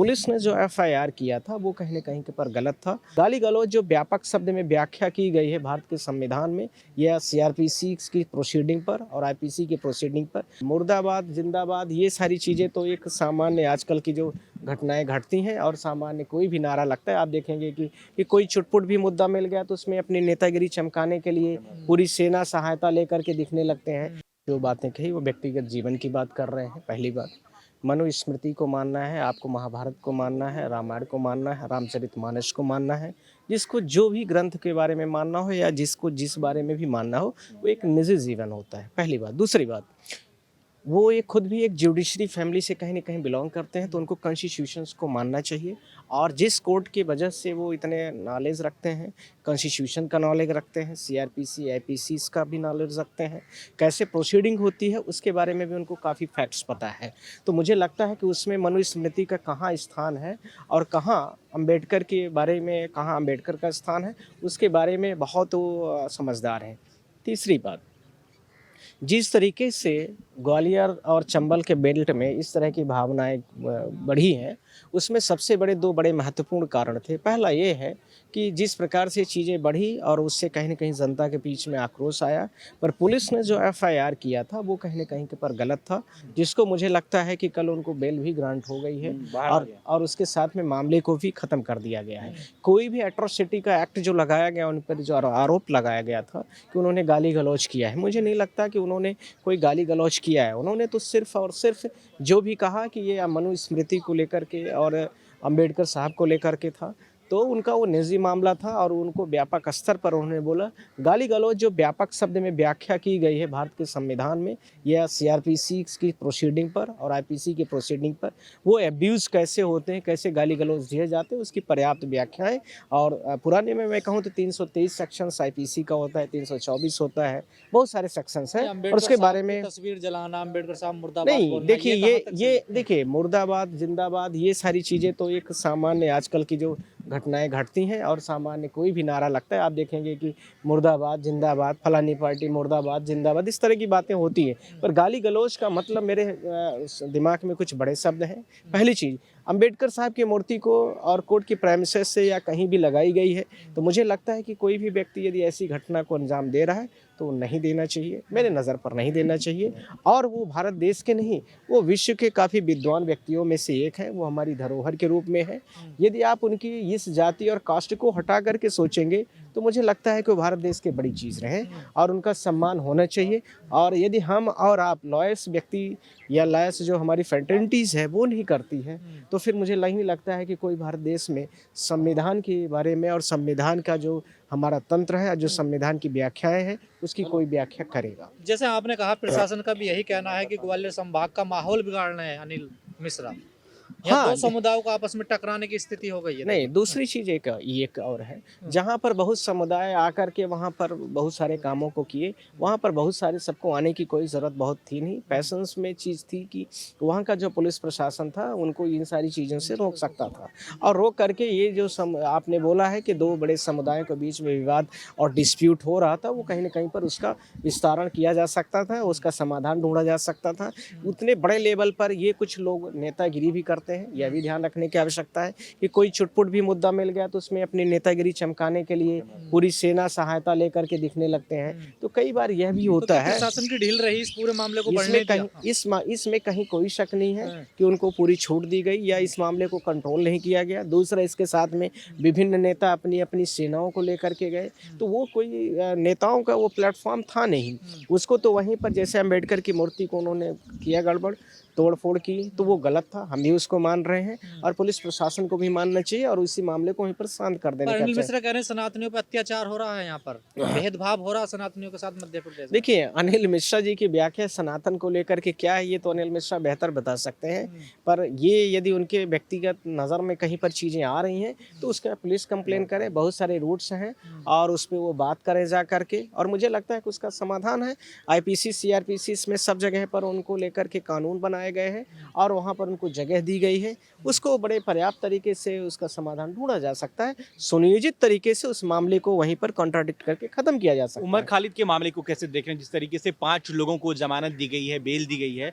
Police ने जो FIR किया था वो कहीं न कहीं के पर गलत था। गाली-गलौज जो व्यापक शब्द में व्याख्या की गई है भारत के संविधान में या सीआरपीसी की प्रोसीडिंग पर और आईपीसी की प्रोसीडिंग पर, मुर्दाबाद, जिंदाबाद, ये सारी चीज़ें तो एक सामान्य आजकल की जो घटनाएँ घटती हैं और सामान्य कोई भी नारा लगता है। आप देखेंगे कि कोई चुटपुट भी मुद्दा मिल गया तो उसमें अपनी नेतागिरी चमकाने के लिए पूरी सेना सहायता लेकर के दिखने लगते हैं। जो बातें कही वो व्यक्तिगत जीवन की बात कर रहे हैं, पहली बात। मनुस्मृति को मानना है, आपको महाभारत को मानना है, रामायण को मानना है, रामचरितमानस को मानना है। जिसको जो भी ग्रंथ के बारे में मानना हो या जिसको जिस बारे में भी मानना हो, वो एक निजी जीवन होता है, पहली बात। दूसरी बात, वो एक खुद भी एक जुडिशरी फैमिली से कहीं न कहीं बिलॉन्ग करते हैं, तो उनको कॉन्स्टिट्यूशंस को मानना चाहिए और जिस कोर्ट की वजह से वो इतने नॉलेज रखते हैं, कॉन्स्टिट्यूशन का नॉलेज रखते हैं, सीआरपीसी, आईपीसीज़ का भी नॉलेज रखते हैं, कैसे प्रोसीडिंग होती है उसके बारे में भी उनको काफ़ी फैक्ट्स पता है। तो मुझे लगता है कि उसमें मनुस्मृति का कहाँ स्थान है और कहाँ अम्बेडकर के बारे में कहाँ अम्बेडकर का स्थान है, उसके बारे में बहुत वो समझदार हैं। तीसरी बात, जिस तरीके से ग्वालियर और चंबल के बेल्ट में इस तरह की भावनाएं बढ़ी हैं, उसमें सबसे बड़े 2 बड़े महत्वपूर्ण कारण थे। पहला ये है कि जिस प्रकार से चीज़ें बढ़ी और उससे कहीं न कहीं जनता के बीच में आक्रोश आया, पर पुलिस ने जो एफआईआर किया था वो कहीं न कहीं के पर गलत था, जिसको मुझे लगता है कि कल उनको बेल भी ग्रांट हो गई है और उसके साथ में मामले को भी ख़त्म कर दिया गया है। कोई भी एट्रोसिटी का एक्ट जो लगाया गया, उन पर जो आरोप लगाया गया था कि उन्होंने गाली-गलौज किया है, मुझे नहीं लगता कि उन्होंने कोई गाली-गलौज किया है। उन्होंने तो सिर्फ़ और सिर्फ़ जो भी कहा कि ये मनुस्मृति को लेकर के और अम्बेडकर साहब को लेकर के था, तो उनका वो निजी मामला था और उनको व्यापक स्तर पर उन्होंने बोला। गाली-गलौज जो व्यापक शब्द में व्याख्या की गई है भारत के संविधान में या सीआरपीसी की प्रोसीडिंग पर और आईपीसी की प्रोसीडिंग पर, वो अब्यूज़ कैसे होते हैं, कैसे गाली-गलौज दिए जाते हैं, उसकी पर्याप्त व्याख्याएँ और पुराने में मैं कहूँ तो 323 सेक्शंस आईपीसी का होता है, 324 होता है, बहुत सारे सेक्शंस हैं और उसके बारे में तस्वीर जलाना, अम्बेडकर साहब मुर्दाबाद नहीं, बोलना, देखिए ये कहाँ तक सही है? देखिए मुर्दाबाद, ज़िंदाबाद, ये सारी चीज़ें तो एक सामान्य आजकल की जो घटनाएँ घटती हैं और सामान्य कोई भी नारा लगता है। आप देखेंगे कि मुर्दाबाद, ज़िंदाबाद, फलानी पार्टी मुर्दाबाद, ज़िंदाबाद, इस तरह की बातें होती हैं। पर गाली-गलौज का मतलब मेरे दिमाग में कुछ बड़े शब्द हैं। पहली चीज़, अम्बेडकर साहब की मूर्ति को और कोर्ट की प्रेमिसेस से या कहीं भी लगाई गई है, तो मुझे लगता है कि कोई भी व्यक्ति यदि ऐसी घटना को अंजाम दे रहा है, तो नहीं देना चाहिए, मेरे नज़र पर नहीं देना चाहिए। और वो भारत देश के नहीं, वो विश्व के काफ़ी विद्वान व्यक्तियों में से एक हैं, वो हमारी धरोहर के रूप में है। यदि आप उनकी इस जाति और कास्ट को हटा कर के सोचेंगे, तो मुझे लगता है कि वो भारत देश की बड़ी चीज़ रहे और उनका सम्मान होना चाहिए। और यदि हम और आप लॉयर्स व्यक्ति या लॉयर्स जो हमारी फ्रेटर्निटीज़ है, वो नहीं करती है, तो फिर मुझे नहीं लगता है कि कोई भारत देश में संविधान के बारे में और संविधान का जो हमारा तंत्र है, जो संविधान की व्याख्याएँ हैं, उसकी कोई व्याख्या करेगा। जैसे आपने कहा प्रशासन का भी यही कहना है कि ग्वालियर संभाग का माहौल बिगाड़ रहे हैं अनिल मिश्रा। यहाँ हाँ, 2 समुदायों को आपस में टकराने की स्थिति हो गई है। नहीं, दूसरी चीज़ एक और है, जहाँ पर बहुत समुदाय आकर के वहाँ पर बहुत सारे कामों को किए, वहाँ पर बहुत सारे सबको आने की कोई ज़रूरत बहुत थी नहीं। पैशंस में चीज़ थी कि वहाँ का जो पुलिस प्रशासन था, उनको इन सारी चीज़ों से रोक सकता था और रोक करके ये जो आपने बोला है कि 2 बड़े समुदायों के बीच में विवाद और डिस्प्यूट हो रहा था, वो कहीं न कहीं पर उसका विस्तारण किया जा सकता था, उसका समाधान ढूँढा जा सकता था। उतने बड़े लेवल पर ये कुछ लोग नेतागिरी भी करते हैं, यह भी ध्यान रखने की आवश्यकता है कि कोई चुटपुट भी मुद्दा मिल गया तो उसमें अपनी नेतागिरी चमकाने के लिए पूरी सेना सहायता लेकर के दिखने लगते हैं। तो कई बार यह भी तो होता क्या है। प्रशासन की ढील रही इस पूरे मामले को बढ़ने इसमें दिया? कहीं इसमें कहीं कोई शक नहीं है कि उनको पूरी छूट दी गई या इस मामले को कंट्रोल नहीं किया गया। दूसरा, इसके साथ में विभिन्न नेता अपनी अपनी सेनाओं को लेकर के गए, तो वो कोई नेताओं का वो प्लेटफॉर्म था नहीं। उसको तो वहीं पर जैसे अम्बेडकर की मूर्ति को उन्होंने किया गड़बड़, तोड़-फोड़ की, तो वो गलत था, हम भी उसको मान रहे हैं और पुलिस प्रशासन को भी मानना चाहिए और उसी मामले को वहीं पर शांत कर देने पर का अनिल चाहिए। मिश्रा कह रहे हैं सनातनियों पर अत्याचार हो रहा है यहाँ पर, भेदभाव हो रहा है सनातनियों के साथ मध्य प्रदेश में। देखिए, अनिल मिश्रा जी की व्याख्या सनातन को लेकर के क्या है, ये तो अनिल मिश्रा बेहतर बता सकते हैं। पर ये यदि उनके व्यक्तिगत नज़र में कहीं पर चीज़ें आ रही हैं, तो उसका पुलिस कंप्लेन करें, बहुत सारे रूट्स हैं और उस पे वो बात करें जा कर के और मुझे लगता है कि उसका समाधान है। आईपीसी, सीआरपीसी इसमें सब जगह पर उनको लेकर के कानून बनाए गए हैं और वहाँ पर उनको जगह दी गई है। उसको बड़े पर्याप्त तरीके से उसका समाधान ढूँढा जा सकता है। सुनियोजित तरीके से उस मामले को वहीं पर कॉन्ट्राडिक्ट करके ख़त्म किया जा सकता उमर है। खालिद के मामले को कैसे देख रहे हैं? जिस तरीके से 5 लोगों को जमानत दी गई है, बेल दी गई है।